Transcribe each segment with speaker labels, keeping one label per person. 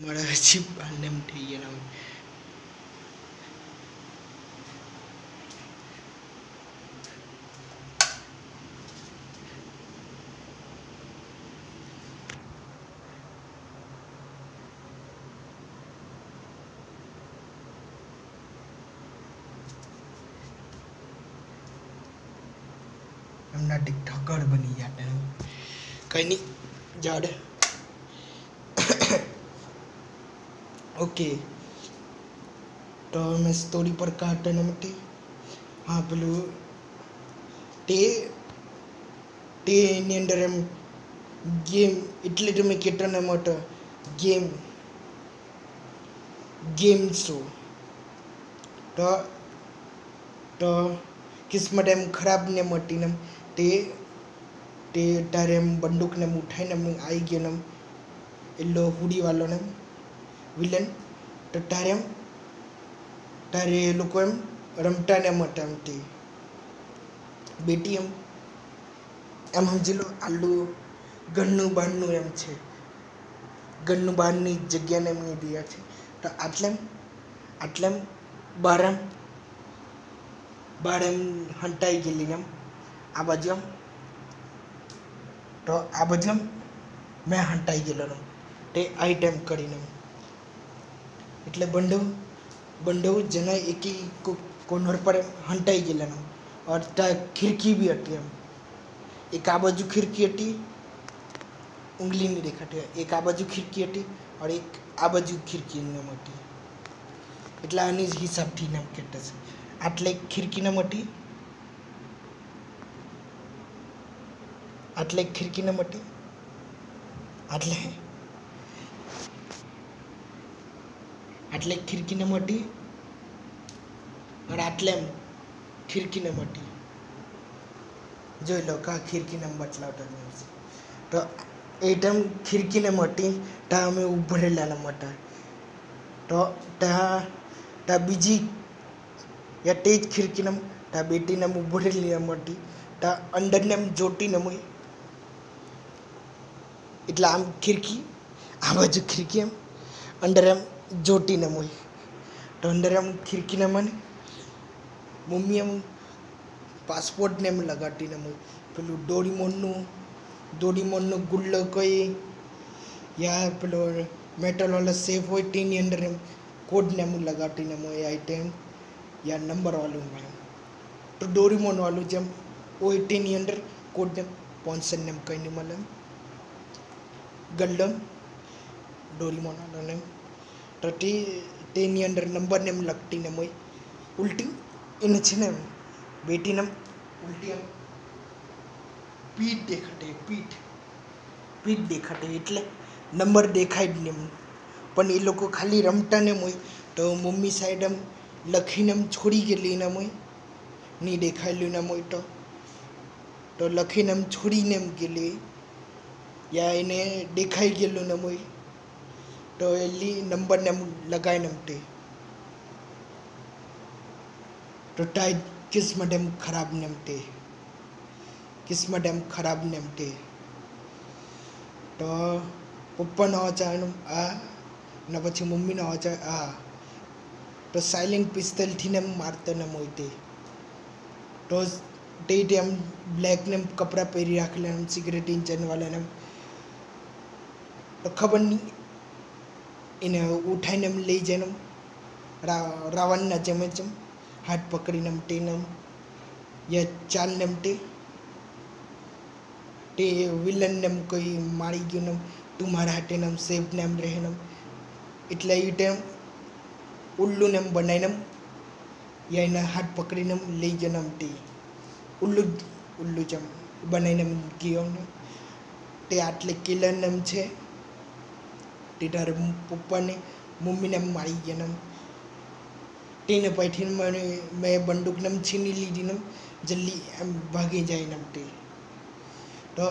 Speaker 1: મારા હજી બારને એમ થઈ ગયા એમના ટિકટોકર બની જાતે કઈ નહીં જાડે ઓકે તો મેં સ્ટોરી પર કાઢે નથી હા પેલું એની અંદર એમ ગેમ એટલે તમે કેટલાના માટે ગેમ શો તો કિસ્મત એમ ખરાબ ને મટી ને તે તારે એમ બંદૂકને એમ ઉઠાઈને એમ આવી ગયો ને એલો હુડીવાળો ને વિલન તો તારે એ લોકો એમ રમતા ને મટા એમ તે બેટી એમ સમજી લો આલું ઘરનું બહારનું એમ છે ઘરનું બહારની જગ્યાને એમ દિયા છે તો આટલે બહાર એમ હંટાઈ ગયેલી ને એમ આ બાજુ એમ તો આ બાજુ એમ મેં હંટાઈ ગયેલો ને તે આઈ ટાઈમ કરીને એટલે બંડવ જણા એકી કોર્નર પર એમ હંટાઈ ગયેલા ને और ત્યાં ખિડકી બી હતી એમ એક આ બાજુ ખિડકી હતી ઉંગલી નહીં દેખાતી એક આ બાજુ ખિડકી હતી और એક આ બાજુ ખિડકી નામ હતી એટલે આની જ હિસાબથી નામ કહેતા છે આટલે ખિડકી નામ હતી આટલે ખિડકી નામ હતી આટલે ખિડકી નામ હતી અને આટલે એમ ખિડકી નામ હતી જોઈ લો કા ખિડકી નામ બતલાવતા છે તો એ ટાઈમ ખિડકી નામ હતી ત્યાં અમે ઉભરેલા નામ હતા તો ત્યાં બીજી યા તે જ ખિડકી નામ ત્યાં બેટી નામ ઉભરેલી નામ હતી ત્યાં અંદર નામ જોટી નામ હોય એટલે આમ ખિડકી આ બાજુ ખિડકી એમ અંદર એમ જોટી નામ હોય તો અંદર એમ ખિડકી નામ ને મમ્મી એમ પાસપોર્ટને એમ લગાડીને હોય પેલું ડોરીમોનનું ગુલ્લો કોઈ યા પેલો મેટલવાળો સેફ હોય તેની અંદર એમ કોડને એમ લગાડીને હોય આઈટમ યા નંબરવાળું હોય તો ડોરીમોનવાળું જેમ હોય તેની અંદર કોડને પોન્સનને એમ કહીને મળે ગલ્લમ ડોરીમોનવાળાને તો તેની અંદર નંબરને એમ લગતીને હોય ઉલટી એને છે ને બેટીને ઉલટી એમ પીઠ દેખાડે એટલે નંબર દેખાય જ નહીં પણ એ લોકો ખાલી રમતા ને હોય તો મમ્મી સાઈડ એમ લખીને એમ છોડી ગયેલી એના હોય નહીં દેખાયેલું એના હોય તો લખીને એમ છોડીને એમ ગયેલી યા એને દેખાઈ ગયેલું ને હોય તો એલી નંબરને એમ લગાવીને એમ તે તો ટાઈ કિસ્મત એમ ખરાબ નેમતે તો પપ્પાનો અવાજ આ ને પછી મમ્મીનો અવાજ આ તો સાયલેન્ટ પિસ્તલથી ને એમ મારતો ને હોય તો તે એમ બ્લેક ને કપડાં પહેરી રાખેલા એમ સિગરેટ ઇન્જનવાળાને એમ તો ખબર નહીં એને ઉઠાઈને એમ લઈ જાય એમ રાવણના જેમ હાથ પકડીને એમ તેને યા ચાલને એમ તે વિલનને એમ કોઈ મારી ગયું ને તું મારા હાથે એમ સેફ ને એમ રહે ને એટલે એ ટાઈમ ઉલ્લુને એમ બનાવીને એમ યા એના હાથ પકડીને એમ લઈ ગયો એમ તે ઉલ્લુ જેમ બનાવીને એમ ગયો ને તે આટલે કિલરને એમ છે તે તારે પપ્પાને મમ્મીને એમ મારી ગયા ને તેને પછી મેં બંદૂકને એમ છીની લીધી ને જલ્દી એમ ભાગી જાય ને તે તો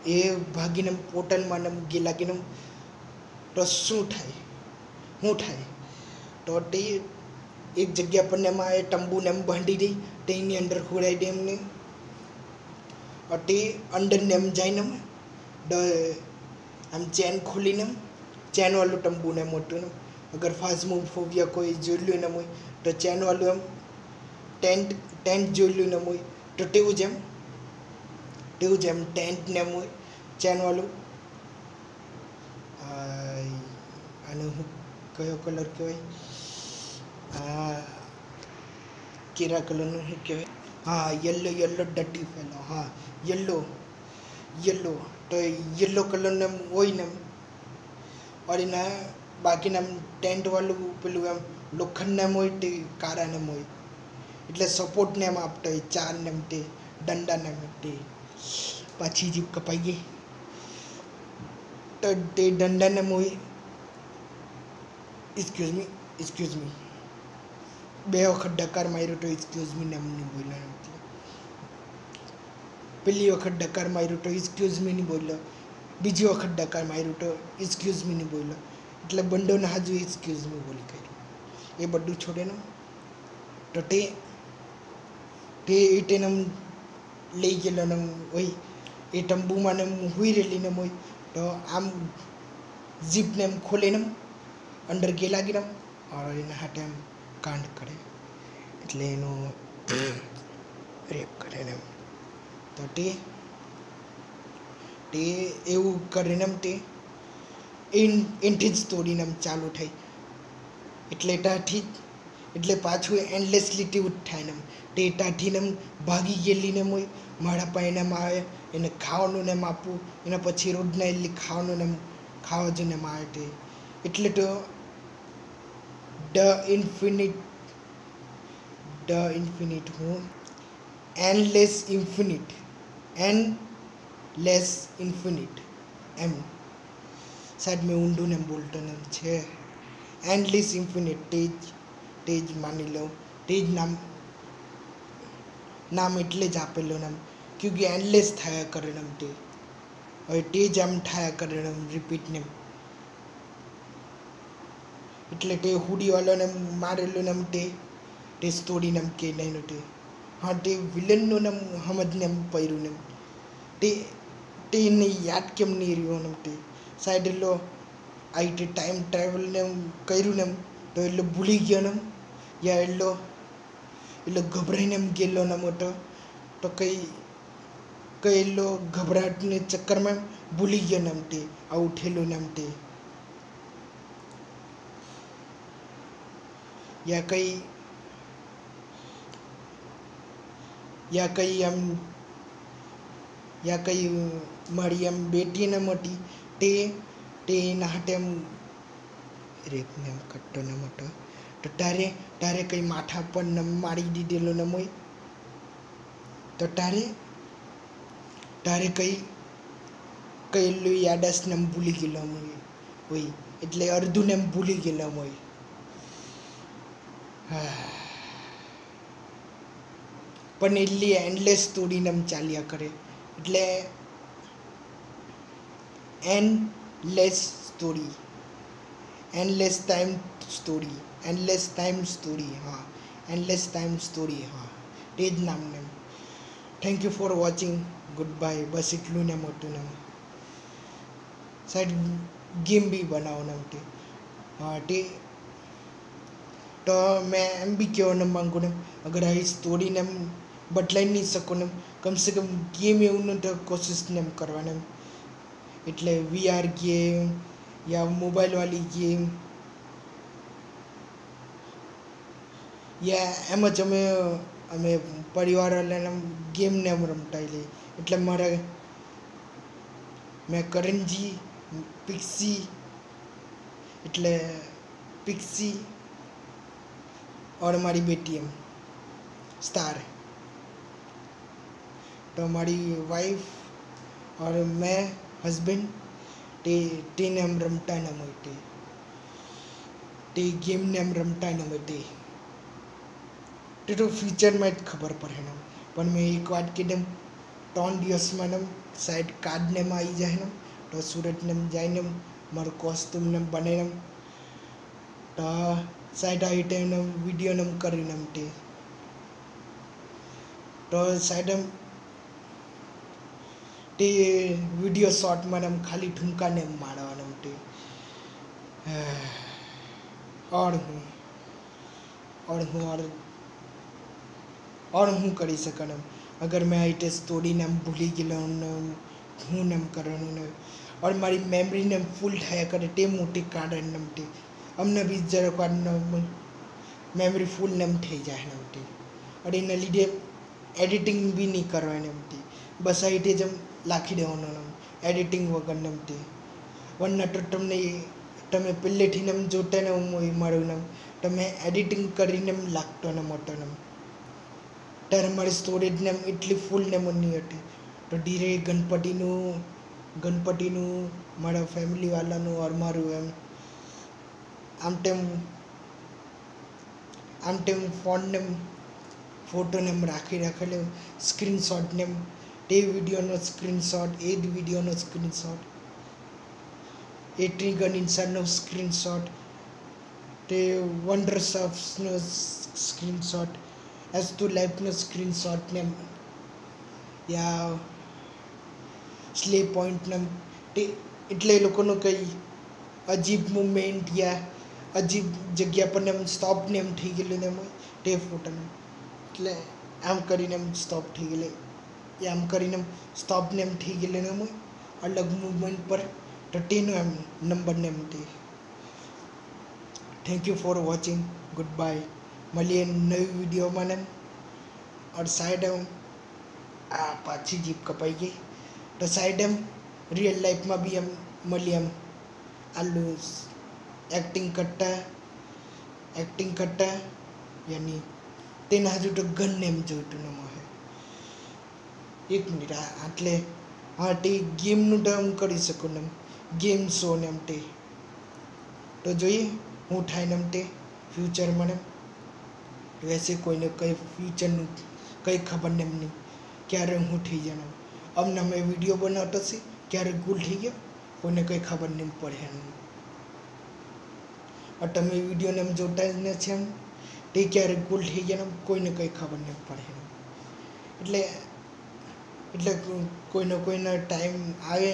Speaker 1: એ ભાગીને પોર્ટલમાં ને ગયેલા કે તો શું થાય તો તે એક જગ્યા પર ને એમાં એ તંબુને એમ બાંધી દઈ તેની અંદર ખોડાઈ દે એમને તે અંદરને એમ જઈને આમ ચેન ખોલીને ચેન વાળું તંબુ ને મોટું ને અગર ફાઝમોફોબિયા કોઈ જોયેલું ને હોય તો ચેન વાળું એમ ટેન્ટ જોયેલું ને હોય તો તેવું જ એમ ટેન્ટ ને એમ હોય ચેન વાળું. આનું કયો કલર કહેવાય? કેરા કલરનું શું કહેવાય? હા, યલો ડટી ફેલો. હા, યલો તો યલો કલરનું એમ હોય ને એમ और એના બાકીના એમ ટેન્ટ વાળું પેલું એમ લોખંડને એમ હોય તે કારાને એમ હોય એટલે સપોર્ટને એમ આપતા હોય ચારને એમ તે દંડાને એમ તે પાછી જીપ કપાઈ ગઈ તો તે દંડાને એમ હોય. એક્સક્યુઝ મી 2 વખત ડકાર માર્યો તો એક્સક્યુઝ મી ને એમ નહીં બોલ્યો. પહેલી વખત ડકાર માર્યો તો એક્સક્યુઝ મી નહીં બોલ્યો, બીજી વખત ડકાર માર્યો તો એક્સક્યુઝ મી નહીં બોલ્યો એટલે બંડોને હાજુ એક્સક્યુઝ મી બોલી કર્યું. એ બધું છોડે ને તો તે તેને લઈ ગયેલો ને હોય એ તંબુમાં ને હુઈ રહેલી ને હોય તો આમ જીપને એમ ખોલે ને અંદર ગેલા ગીરમ और એના હાથે એમ કાંડ કરે એટલે એનો રેપ કરે ને તો તે એવું કરીને એમ તે એનથી જ તોડીને એમ ચાલુ થઈ એટલે ત્યાંથી એટલે પાછું એન્ડલેસલી તેવું જ થાય ને એમ તે ત્યાંથી ને એમ ભાગી ગયેલી ને હોય મારા પાસે એમ આવે એને ખાવાનું ને એમ આપવું એના પછી રોજના એટલી ખાવાનું ને એમ ખાવા જઈને એમ આવે તે એટલે તો ધ ઇન્ફિનિટ હું એન્ડલેસ ઇન્ફિનિટ એમ સાહેબ મેં ઊંડું ને બોલતો ને છે એન્ડલેસ ઇન્ફિનિટ તે જ માની લો તે જ નામ એટલે જ આપેલું ને ક્યોંકિ એન્ડલેસ થયા કરે ને તે હવે તે જ આમ થયા કરે ને રિપીટ ને એટલે તે હુડીવાળાને મારેલું ને તે સ્ટોરીને એમ કે નહીં તે હા તે વિલનનું ને સમજને એમ પડ્યું ને તે એને યાદ કેમ નહીં રહ્યો ને તે સાઈડ એટલો આ રીતે ટાઈમ ટ્રાવેલને એમ કર્યું ને એમ તો એટલો ભૂલી ગયો ને યા એટલો ગભરાઈને એમ ગયેલો ને મોટો તો કઈ એટલો ગભરાટને ચક્કરમાં એમ ભૂલી ગયો ને એમ તે આવું થયેલું ને એમ તે યા કઈ મારી એમ બેટી ને મોટી તે એના હાથે એમ રેપને એમ કટ્ટો ને મોટો તો તારે કઈ માથા પર ને મારી દીધેલો ને હોય તો તારે કઈ એટલું યાદાશ ને ભૂલી ગયેલો હોય એટલે અડધું ને એમ ભૂલી ગયેલા હોય. પણ એટલી એન્ડલેસ સ્ટોરીને એમ ચાલ્યા કરે એટલે એન્ડલેસ ટાઈમ સ્ટોરી હા તે જ નામને thank you for watching goodbye બસ એટલું ને મોટું ને સાઈડ ગેમ બી બનાવો ને હા તે તો મેં એમ બી કહેવાનું માંગુ ને અગર આ સ્ટોરીને એમ બદલાઈ નહીં શકો ને કમસે કમ ગેમ એવું ને તો કોશિશ ને એમ કરવાને એમ એટલે VR ગેમ યા મોબાઈલવાળી ગેમ યા એમ જ અમે પરિવારવાળાને ગેમને એમ રમતા લઈએ એટલે મેં કરંજી પિક્સી और हमारी बेटी एम स्टार तो हमारी वाइफ और मैं हस्बैंड ने हम रमता न मोटे ते गेम ने हम रमता न मोटे तो फ्यूचर में खबर पड़े ना पर मैं एक बात के दम 3 દિવસ में साइड कार्ड ने आई जाए ना तो सूरत ने जाए ने मार कॉस्ट्यूम ने बने तो साइड आई टाइम वीडियो नम करी नमते तो साइड ते वीडियो शॉर्ट में नम खाली ठुमका ने मारवा नमते और हूँ और हूँ और हूँ કરી શકને અગર મેં આ રીતે સ્ટોરીને એમ ભૂલી ગયેલો ને હું ને એમ કરવાનું ને और મારી મેમરીને ફૂલ થયા કરે તે મોટી કારણ નમતી અમને બી જરાક વાર મેમરી ફૂલ ને એમ થઈ જાય નમતી અને એના લીધે એડિટિંગ બી નહીં કરવાની નમતી બસ આ રીતે જ એમ લાખી દેવાનું એમ એડિટિંગ વગર નમતી વરના તો તમે પહેલેથી એમ જોતા ને મૂવી મારું ને તમે એડિટિંગ કરીને એમ લાગતો ને મોટો ને ત્યારે મારી સ્ટોરેજને એમ એટલી ફૂલ ને નહીં હતી તો ધીરે ગણપતિનું મારા ફેમિલીવાળાનું ઓર મારું એમ આમ તેમ ફોનને ફોટોને એમ રાખેલું સ્ક્રીનશોટને એમ તે વિડીયોનો સ્ક્રીનશોટ એ જ વિડીયોનો સ્ક્રીનશોટ એ ટ્રિગર ઇન્સાનનો સ્ક્રીનશોટ તે વન્ડર્સ ઓફનો સ્ક્રીનશોટ એઝ ટુ લાઈફનો સ્ક્રીનશોટને યા સ્લે પોઈન્ટને તે એટલે એ લોકોનું કંઈ અજીબ મુમેન્ટ યા અજીબ જગ્યા પર એમ સ્ટોપને એમ થઈ ગયેલું ને એમ તે ફોટોને એટલે આમ કરીને એમ સ્ટોપ થઈ ગયેલું આમ કરીને એમ સ્ટોપને એમ થઈ ગયેલું ને એમ અલગ મૂવમેન્ટ પર તો તેનો એમ નંબરને એમ તે thank you for watching good bye મળીએ નવી વિડીયોમાં ને और साइड एम आ पाछी जीप कपाई गई तो साइड एम रियल लाइफ में भी एम मળી एम आलू एक्टिंग करता यानी तेना हजू तो गन्ने एम जोईतुं न मोहे एक मिनिट आटले हाँ ते गेमनुं तो एम करी शकूं ने गेम शो ने एम ते तो जोईए हूँ थाय ने एम ते फ्यूचर में वैसे कोई ने कई फ्यूचर कई खबर ने नहीं क्यारे हूँ थी जाना अमने मैं वीडियो बनाता से क्यारे गुल थी गया कोई कई खबर नहीं पड़े और तमे वीडियो ने जोता छे ते क्यारे गुल थी गया कोई ने कई खबर नहीं पड़े એટલે એટલે કોઈનો ટાઈમ આવે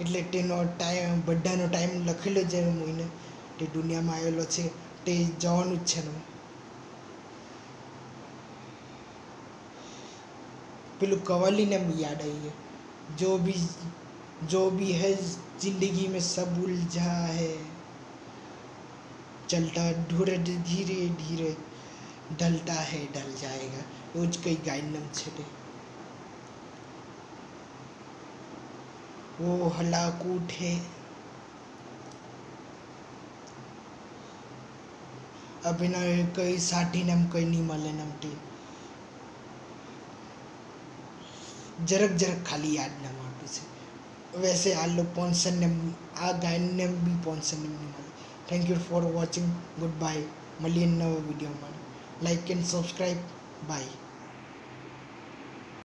Speaker 1: એટલે તેનો ટાઈમ બધાનો ટાઈમ લખેલો છે મહિને તે દુનિયામાં આવેલો છે તે જવાનું જ છે ને પેલું કવાલી ने याद आई है जो भी है जिंदगी में सब उलझा है चलता धीरे धीरे ढलता है ढल जाएगा रोज कई गायनम छे वो हलाकूट है अभिनय कई साथी नम कई नहीं मले नमती जरक खाली याद न माटू से वैसे आ लो स्पॉन्सर ने आ गायन ने भी स्पॉन्सर ने नहीं मिले thank you for watching goodbye मलियन नवा वीडियो में लाइक एंड सब्सक्राइब बाय।